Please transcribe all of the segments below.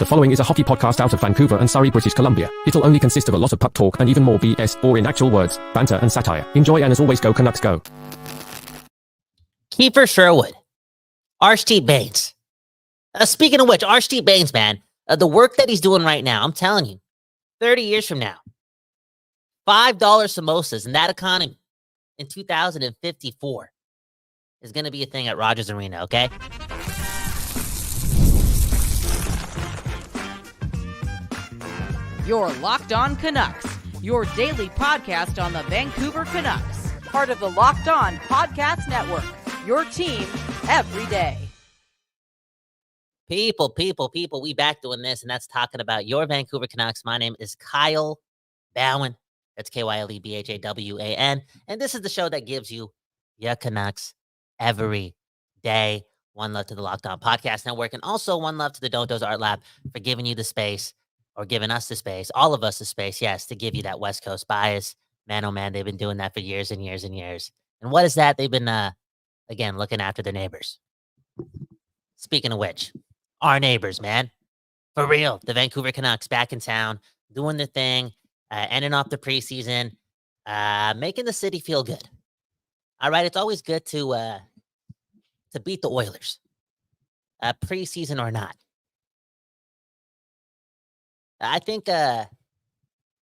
The following is a hockey podcast out of Vancouver and Surrey, British Columbia. It'll only consist of a lot of puck talk and even more BS, or in actual words, banter and satire. Enjoy, and as always, go Canucks go. Kiefer Sherwood. Archie Bains. Speaking of which, Archie Bains, man, the work that he's doing right now, I'm telling you, 30 years from now, $5 samosas in that economy in 2054 is going to be a thing at Rogers Arena, okay? You're Locked On Canucks, your daily podcast on the Vancouver Canucks, part of the Locked On Podcast Network, your team every day. People, we back doing this, and that's talking about your Vancouver Canucks. My name is Kyle Bowen. That's Kylebhawan, and this is the show that gives you your Canucks every day. One love to the Locked On Podcast Network, and also one love to the Don't Doze Art Lab for giving you the space, or giving us the space, all of us the space, yes, to give you that West Coast bias. Man, oh man, they've been doing that for years and years and years. And what is that? They've been, again, looking after their neighbors. Speaking of which, our neighbors, man. For real, the Vancouver Canucks back in town, doing their thing, ending off the preseason, making the city feel good. All right, it's always good to beat the Oilers, preseason or not. I think there's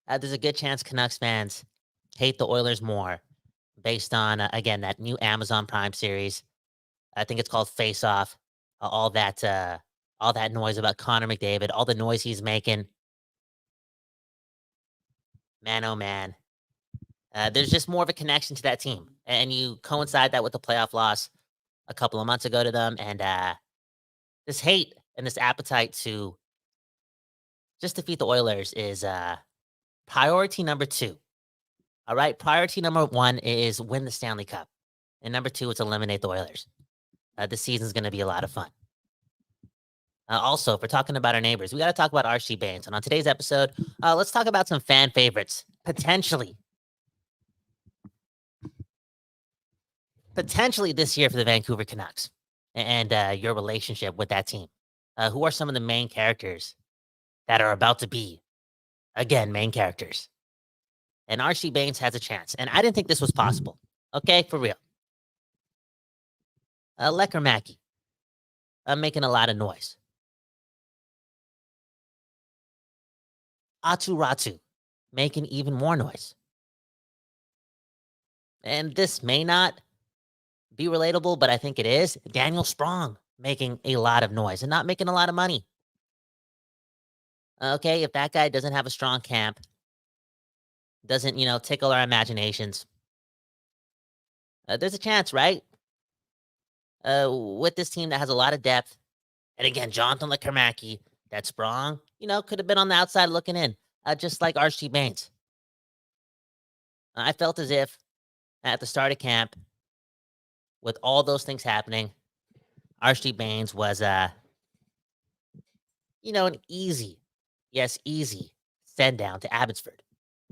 a good chance Canucks fans hate the Oilers more based on, again, that new Amazon Prime series. I think it's called Face Off. All that noise about Connor McDavid, all the noise he's making. Man, oh man. There's just more of a connection to that team. And you coincide that with the playoff loss a couple of months ago to them. And this hate and this appetite to just defeat the Oilers is priority number 2. All right. Priority number 1 is win the Stanley Cup. And number 2 is eliminate the Oilers. This season's going to be a lot of fun. Also, if we're talking about our neighbors, we got to talk about Archie Bains. And on today's episode, let's talk about some fan favorites, potentially this year for the Vancouver Canucks and your relationship with that team. Who are some of the main characters that are about to be, again, main characters? And Archie Bains has a chance. And I didn't think this was possible. Okay, for real. Lecker Mackey. Making a lot of noise. Atu Ratu. Making even more noise. And this may not be relatable, but I think it is. Daniel Sprong making a lot of noise and not making a lot of money. Okay, if that guy doesn't have a strong camp, doesn't, tickle our imaginations, there's a chance, right? With this team that has a lot of depth, and again, Jonathan Lekermacki, that Sprong, could have been on the outside looking in, just like Archie Bains. I felt as if at the start of camp, with all those things happening, Archie Bains was, an easy send down to Abbotsford.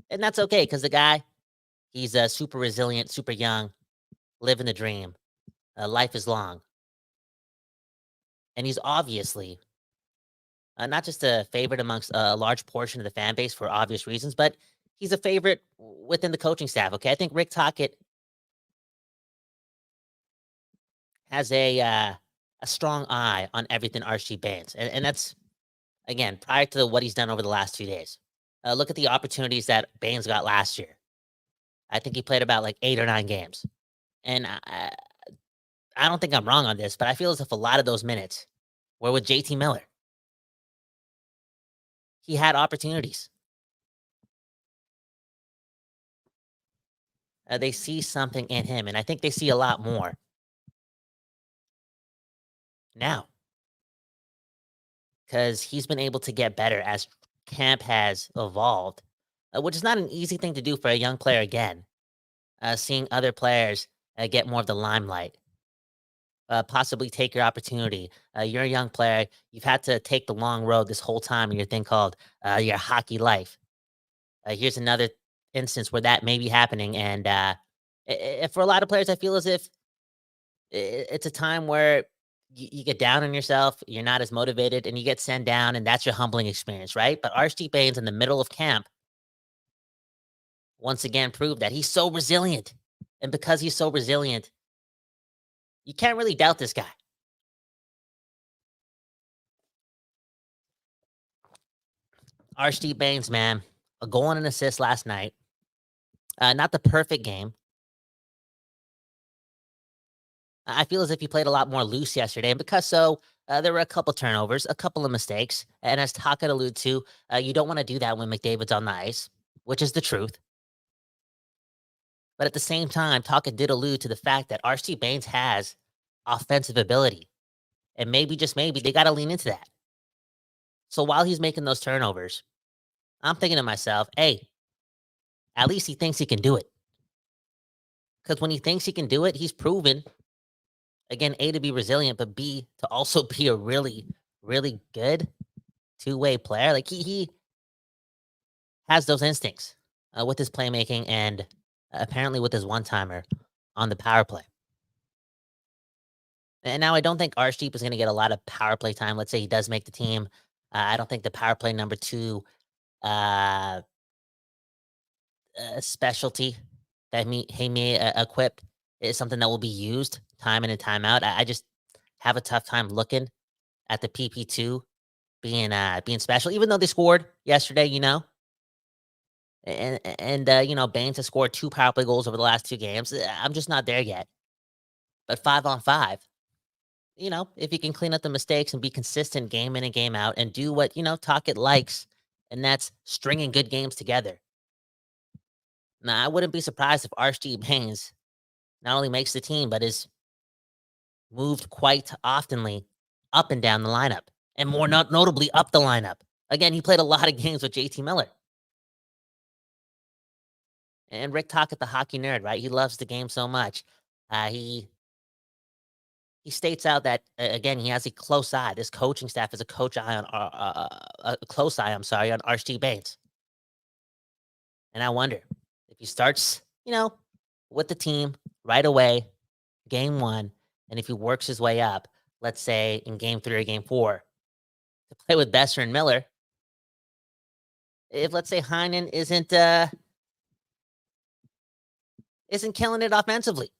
And that's okay, because the guy, he's super resilient, super young, living the dream. Life is long. And he's obviously not just a favorite amongst a large portion of the fan base for obvious reasons, but he's a favorite within the coaching staff, okay? I think Rick Tocchet has a strong eye on everything Archie Bains. And that's, again, prior to what he's done over the last 2 days. Look at the opportunities that Bains got last year. I think he played about 8 or 9 games. And I don't think I'm wrong on this, but I feel as if a lot of those minutes were with JT Miller. He had opportunities. They see something in him, and I think they see a lot more now, because he's been able to get better as camp has evolved, which is not an easy thing to do for a young player again, seeing other players get more of the limelight, possibly take your opportunity. You're a young player. You've had to take the long road this whole time in your thing called your hockey life. Here's another instance where that may be happening. And for a lot of players, I feel as if it's a time where you get down on yourself, you're not as motivated, and you get sent down, and that's your humbling experience, right? But Archie Bains in the middle of camp once again proved that he's so resilient. And because he's so resilient, you can't really doubt this guy. Archie Bains, man, a goal and an assist last night. Not the perfect game. I feel as if he played a lot more loose yesterday, and because so, there were a couple turnovers, a couple of mistakes, and as Taka alluded to, you don't want to do that when McDavid's on the ice, which is the truth. But at the same time, Taka did allude to the fact that RC Bains has offensive ability, and maybe, just maybe, they got to lean into that. So while he's making those turnovers, I'm thinking to myself, hey, at least he thinks he can do it. Because when he thinks he can do it, he's proven, again, A, to be resilient, but B, to also be a really, really good two-way player. Like, he has those instincts with his playmaking and apparently with his one-timer on the power play. And now I don't think Archdeep is going to get a lot of power play time. Let's say he does make the team. I don't think the power play number 2 specialty that he may equip is something that will be used time in and time out. I just have a tough time looking at the PP2 being special, even though they scored yesterday, and Bains has scored 2 power play goals over the last 2 games. I'm just not there yet. But 5-on-5, if you can clean up the mistakes and be consistent game in and game out and do what, Tocchet likes, and that's stringing good games together. Now, I wouldn't be surprised if Archie Bains not only makes the team, but is moved quite oftenly up and down the lineup, and more notably up the lineup. Again, he played a lot of games with JT Miller. And Rick Tocchet, the hockey nerd, right? He loves the game so much. He states out that, again, he has a close eye. This coaching staff has a close eye on Archie Bains. And I wonder if he starts, with the team right away, game 1, and if he works his way up, let's say in game 3 or game 4, to play with Besser and Miller. If, let's say, Heinen isn't killing it offensively.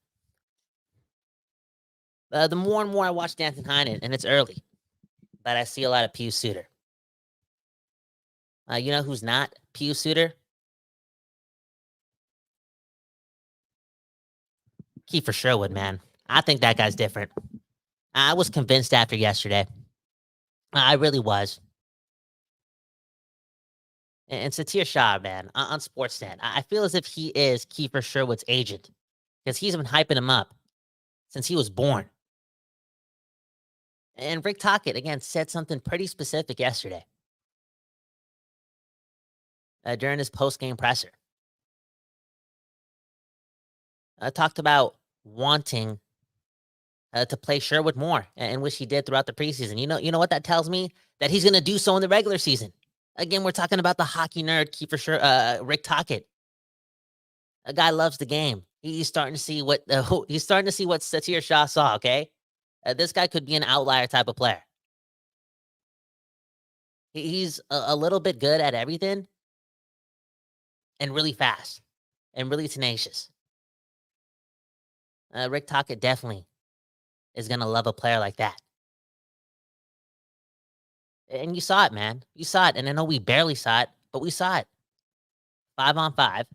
The more and more I watch Nathan Heinen, and it's early, but I see a lot of Pius Suter. You know who's not Pius Suter? Kiefer Sherwood, man. I think that guy's different. I was convinced after yesterday. I really was. And Satir Shah, man, on Sportsnet, I feel as if he is Kiefer Sherwood's agent, because he's been hyping him up since he was born. And Rick Tocchet, again, said something pretty specific yesterday during his post-game presser. Talked about wanting to play Sherwood more, and which he did throughout the preseason. You know what that tells me? That he's going to do so in the regular season. Again, we're talking about the hockey nerd, Rick Tocchet. A guy loves the game. He's starting to see what Satir Shah saw. Okay, this guy could be an outlier type of player. He's a little bit good at everything, and really fast, and really tenacious. Rick Tocchet definitely is going to love a player like that. And you saw it, man. You saw it. And I know we barely saw it, but we saw it. 5-on-5.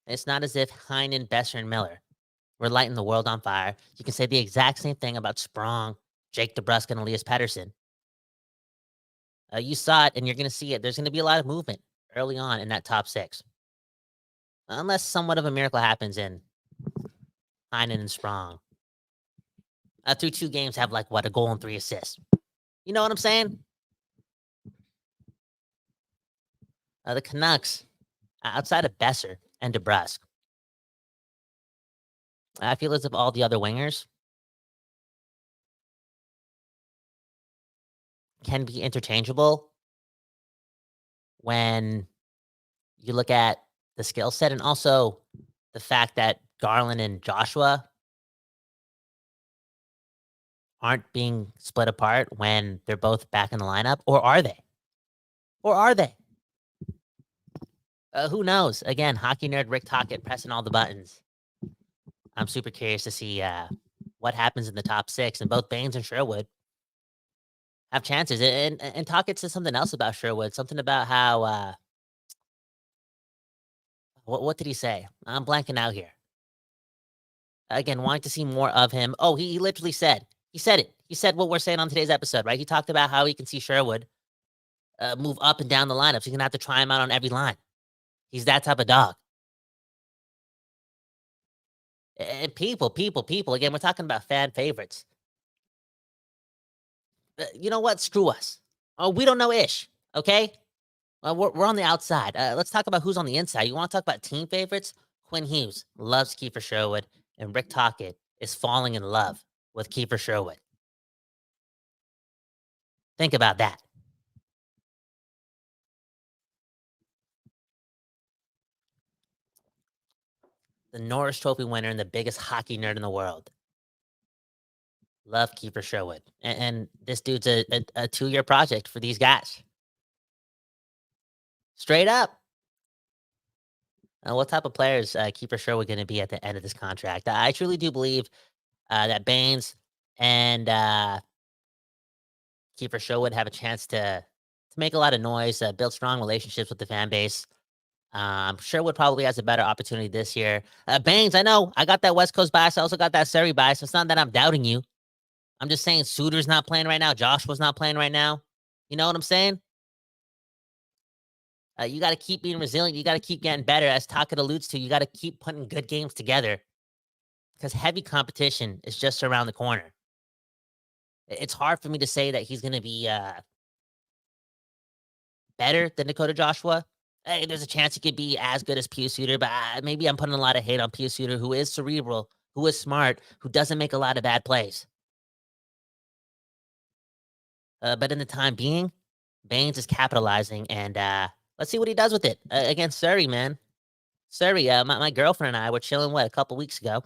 It's not as if Heinen, Besser, and Miller were lighting the world on fire. You can say the exact same thing about Sprong, Jake DeBrusk, and Elias Pettersson. You saw it, and you're going to see it. There's going to be a lot of movement early on in that top 6. Unless somewhat of a miracle happens in Heinen and Sprong. Through 2 games have a goal and 3 assists. You know what I'm saying? The Canucks, outside of Besser and DeBrusk, I feel as if all the other wingers can be interchangeable when you look at the skill set, and also the fact that Garland and Joshua aren't being split apart when they're both back in the lineup, or are they? Or are they? Who knows? Again, hockey nerd Rick Tocchet pressing all the buttons. I'm super curious to see what happens in the top 6, and both Bains and Sherwood have chances. And Tocchet said something else about Sherwood, something about how what did he say? I'm blanking out here. Again, wanting to see more of him. Oh, he literally said, he said it. He said what we're saying on today's episode, right? He talked about how he can see Sherwood move up and down the lineup. So he's going to have to try him out on every line. He's that type of dog. And people. Again, we're talking about fan favorites. You know what? Screw us. Oh, we don't know ish. Okay? We're on the outside. Let's talk about who's on the inside. You want to talk about team favorites? Quinn Hughes loves Kiefer Sherwood, and Rick Tocchet is falling in love with Kiefer Sherwood. Think about that. The Norris Trophy winner and the biggest hockey nerd in the world. Love Kiefer Sherwood. And this dude's a 2-year project for these guys. Straight up. What type of players Kiefer Sherwood going to be at the end of this contract? I truly do believe that Bains and Kiefer Sherwood have a chance to make a lot of noise, build strong relationships with the fan base. Sherwood probably has a better opportunity this year. Bains, I know I got that West Coast bias. I also got that Surrey bias. It's not that I'm doubting you. I'm just saying Suter's not playing right now. Joshua's not playing right now. You know what I'm saying? You got to keep being resilient. You got to keep getting better. As Tocchet alludes to, you got to keep putting good games together because heavy competition is just around the corner. It's hard for me to say that he's going to be better than Dakota Joshua. Hey, there's a chance he could be as good as Pius Suter, but maybe I'm putting a lot of hate on Pius Suter, who is cerebral, who is smart, who doesn't make a lot of bad plays. But in the time being, Bains is capitalizing, and let's see what he does with it against Surrey, man. Surrey, my girlfriend and I were chilling, a couple weeks ago,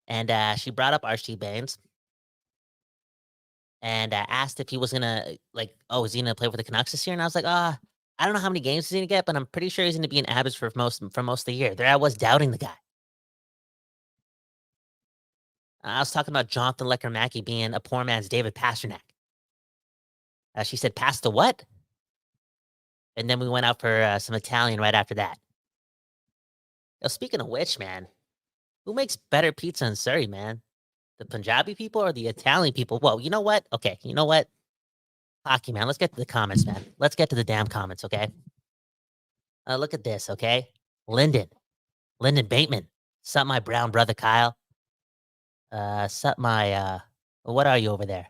and she brought up Archie Bains and asked if he was gonna is he gonna play for the Canucks this year? And I was like, I don't know how many games he's gonna get, but I'm pretty sure he's gonna be in Abbots for most of the year. There I was doubting the guy. I was talking about Jonathan Lecker-Mackey being a poor man's David Pastrnak. She said, "Pass the what?" And then we went out for some Italian right after that. Now, speaking of which, man, who makes better pizza in Surrey, man? The Punjabi people or the Italian people? Well, you know what? Okay, you know what? Hockey, man. Let's get to the comments, man. Let's get to the damn comments, okay? Look at this, okay? Lyndon Bateman. Sup, my brown brother Kyle. Sup, my, what are you over there?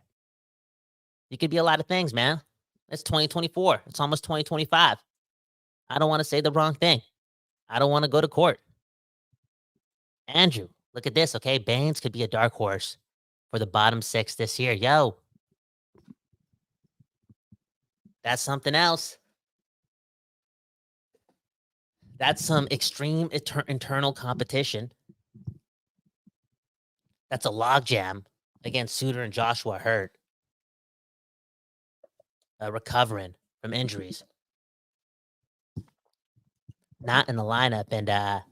You could be a lot of things, man. It's 2024. It's almost 2025. I don't want to say the wrong thing. I don't want to go to court. Andrew, look at this, okay? Bains could be a dark horse for the bottom 6 this year. Yo. That's something else. That's some extreme internal competition. That's a logjam against Suter and Joshua hurt. Recovering from injuries. Not in the lineup. And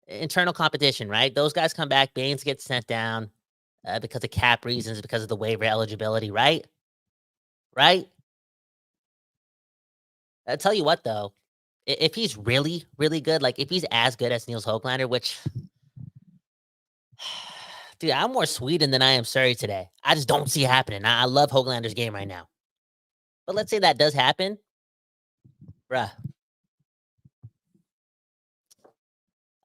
internal competition, right? Those guys come back. Bains gets sent down because of cap reasons, because of the waiver eligibility, right? Right? I'll tell you what, though. If he's really, really good, like if he's as good as Niels Höglander, which, dude, I'm more Sweden than I am Surrey today. I just don't see it happening. I love Höglander's game right now. But let's say that does happen. Bruh.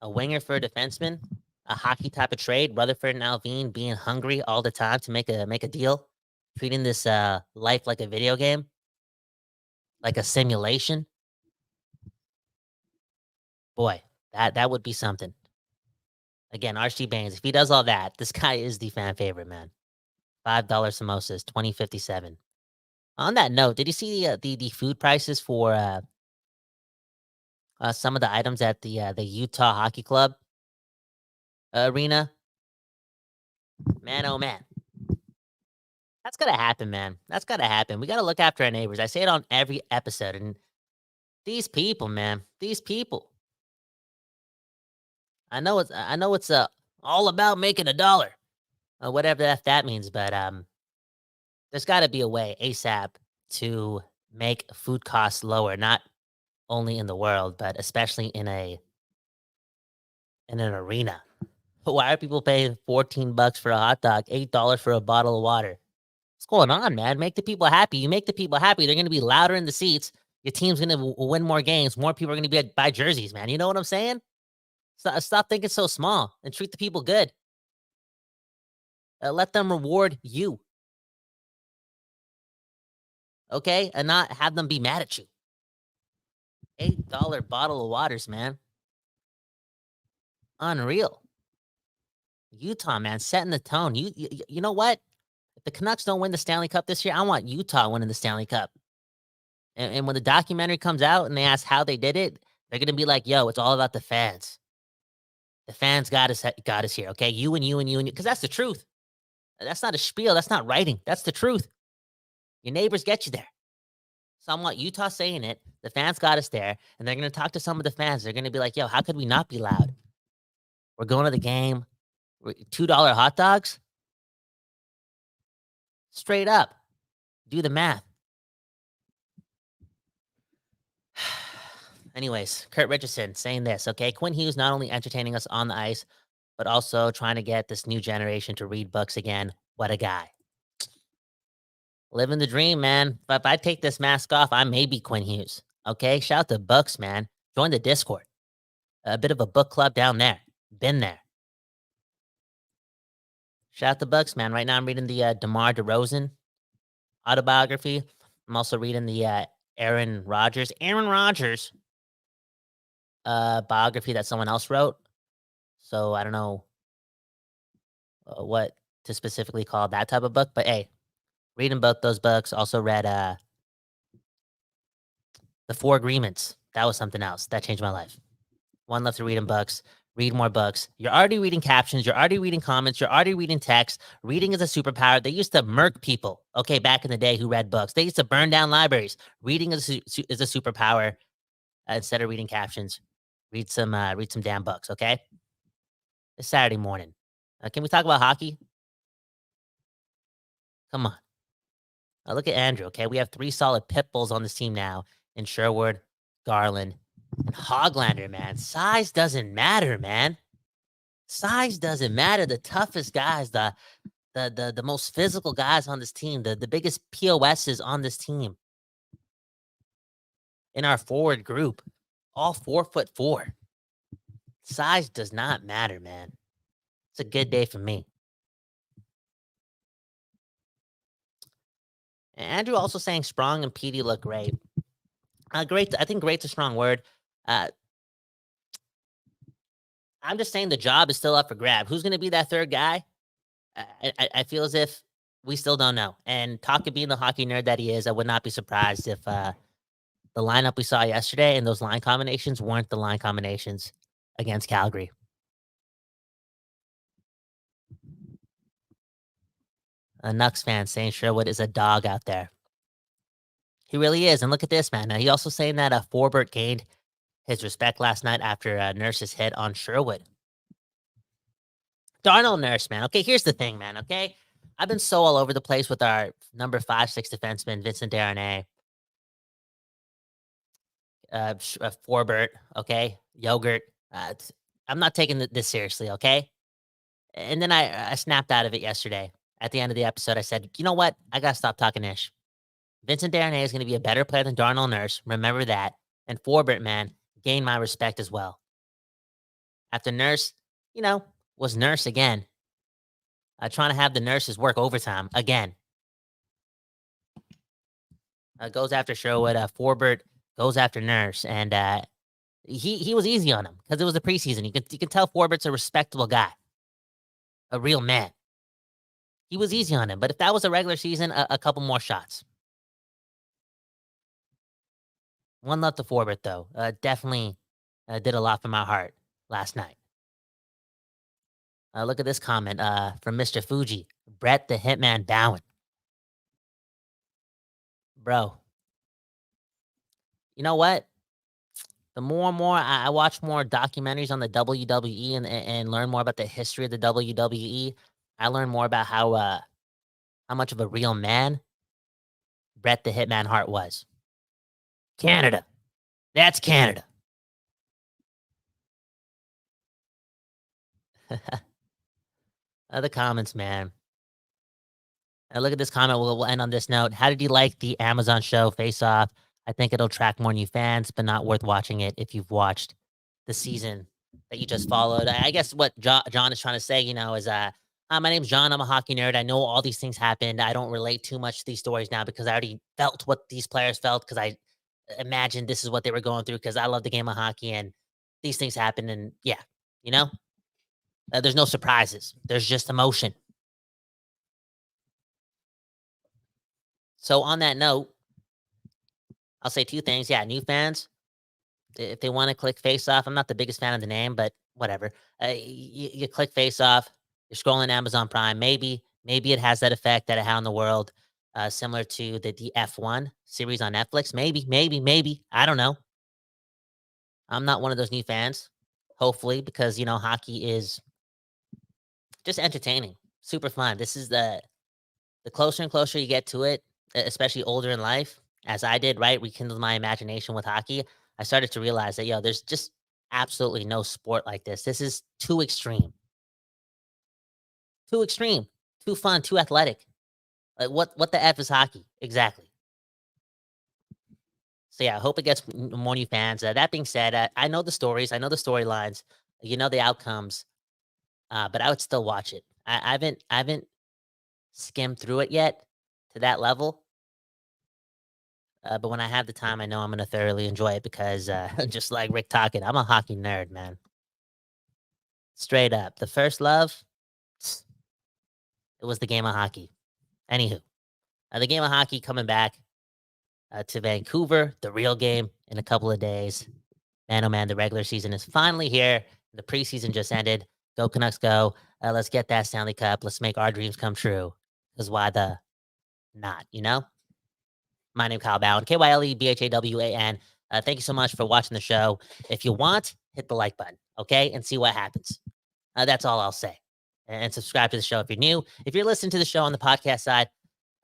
A winger for a defenseman, a hockey type of trade, Rutherford and Alvin being hungry all the time to make a deal, treating this life like a video game, like a simulation. Boy, that would be something. Again, Archie Bains, if he does all that, this guy is the fan favorite, man. $5 samosas, $20.57. On that note, did you see the food prices for some of the items at the Utah Hockey Club arena? Man, oh man. That's gotta happen, man. That's gotta happen. We gotta look after our neighbors. I say it on every episode. And these people, man, these people. I know it's all about making a dollar. Whatever that means, but there's gotta be a way ASAP to make food costs lower, not only in the world, but especially in an arena. Why are people paying $14 for a hot dog, $8 for a bottle of water? What's going on, man? Make the people happy. You make the people happy, they're gonna be louder in the seats. Your team's gonna win more games. More people are gonna be buy jerseys, man. You know what I'm saying? Stop thinking so small and treat the people good. Let them reward you, okay? And not have them be mad at you. $8 bottle of waters, man. Unreal. Utah, man, setting the tone. You know what? If the Canucks don't win the Stanley Cup this year, I want Utah winning the Stanley Cup. And when the documentary comes out and they ask how they did it, they're gonna be like, "Yo, it's all about the fans. The fans got us here, okay? You and you and you and you." Because that's the truth. That's not a spiel. That's not writing. That's the truth. Your neighbors get you there. So I want Utah saying it. The fans got us there, and they're gonna talk to some of the fans. They're gonna be like, "Yo, how could we not be loud? We're going to the game. $2 hot dogs, straight up. Do the math." Anyways, Kurt Richardson saying this, okay? Quinn Hughes not only entertaining us on the ice, but also trying to get this new generation to read books again. What a guy. Living the dream, man. But if I take this mask off, I may be Quinn Hughes. Okay? Shout out to Books, man. Join the Discord. A bit of a book club down there. Been there. Shout out to Bucks, man. Right now I'm reading the DeMar DeRozan autobiography. I'm also reading the Aaron Rodgers biography that someone else wrote. So I don't know what to specifically call that type of book, but hey, reading both those books. Also read The Four Agreements. That was something else. That changed my life. One left to read in books. Read more books. You're already reading captions. You're already reading comments. You're already reading text. Reading is a superpower. They used to murk people, okay, back in the day who read books. They used to burn down libraries. Reading is a superpower. Instead of reading captions, read some damn books, okay? It's Saturday morning. Can we talk about hockey? Come on. Look at Andrew, okay? We have 3 solid pit bulls on this team now in Sherwood, Garland, and Hoglander, man. Size doesn't matter, man. Size doesn't matter. The toughest guys, the most physical guys on this team, the biggest POSs on this team in our forward group, all 4'4". Size does not matter, man. It's a good day for me. And Andrew also saying Sprong and Petey look great. Great. I think great's a strong word. I'm just saying the job is still up for grab. Who's going to be that third guy? I feel as if we still don't know. And Taka being the hockey nerd that he is, I would not be surprised if the lineup we saw yesterday and those line combinations weren't the line combinations against Calgary. A Nucks fan saying Sherwood is a dog out there. He really is. And look at this, man. He also saying that Forbert gained his respect last night after Nurse's hit on Sherwood. Darnell Nurse, man. Okay, here's the thing, man. Okay, I've been so all over the place with our number 5-6 defenseman, Vincent Darnay. Forbert, okay? Yogurt. I'm not taking this seriously, okay? And then I snapped out of it yesterday. At the end of the episode, I said, you know what? I got to stop talking ish. Vincent Darnay is going to be a better player than Darnell Nurse. Remember that. And Forbert, man, gained my respect as well. After Nurse, was Nurse again. Trying to have the nurses work overtime again. Goes after Sherwood. Forbert goes after Nurse. And he was easy on him because it was the preseason. You can tell Forbert's a respectable guy. A real man. He was easy on him. But if that was a regular season, a couple more shots. One love to Forbert, though. Definitely did a lot for my heart last night. Look at this comment from Mr. Fuji. Brett the Hitman Bowen. Bro, you know what? The more and more I watch more documentaries on the WWE and learn more about the history of the WWE, I learn more about how much of a real man Bret the Hitman Hart was. Canada. That's Canada. The comments, man. Look at this comment. We'll end on this note. How did you like the Amazon show Face Off? I think it'll attract more new fans, but not worth watching it if you've watched the season that you just followed. I guess what John is trying to say, is hi, my name's John. I'm a hockey nerd. I know all these things happened. I don't relate too much to these stories now because I already felt what these players felt because I imagined this is what they were going through because I love the game of hockey and these things happen. And yeah, there's no surprises. There's just emotion. So on that note, I'll say two things. Yeah, new fans, if they want to click Face Off, I'm not the biggest fan of the name, but whatever. You click Face Off, you're scrolling Amazon Prime. Maybe it has that effect that it had on the world, similar to the F1 series on Netflix. Maybe. I don't know. I'm not one of those new fans, hopefully, because, hockey is just entertaining, super fun. This is the closer and closer you get to it, especially older in life, as I did, right? Rekindled my imagination with hockey. I started to realize that, there's just absolutely no sport like this. This is too extreme. Too extreme. Too fun. Too athletic. Like what the F is hockey? Exactly. So yeah, I hope it gets more new fans. That being said, I know the stories. I know the storylines. The outcomes. But I would still watch it. I haven't skimmed through it yet to that level. But when I have the time, I know I'm going to thoroughly enjoy it because just like Rick talking, I'm a hockey nerd, man. Straight up. The first love, it was the game of hockey. Anywho, the game of hockey coming back to Vancouver, the real game in a couple of days. Man, oh man, the regular season is finally here. The preseason just ended. Go Canucks, go. Let's get that Stanley Cup. Let's make our dreams come true. Because why the not, My name is Kyle Bowen, KYLEBHAWAN. Thank you so much for watching the show. If you want, hit the like button, okay, and see what happens. That's all I'll say. And subscribe to the show if you're new. If you're listening to the show on the podcast side,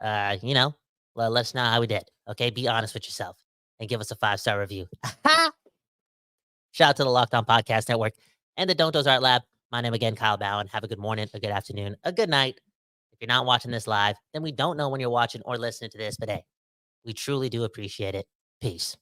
let us know how we did, okay? Be honest with yourself and give us a 5-star review. Shout out to the Locked On Podcast Network and the Don't Doze Art Lab. My name again, Kyle Bowen. Have a good morning, a good afternoon, a good night. If you're not watching this live, then we don't know when you're watching or listening to this, but hey, we truly do appreciate it. Peace.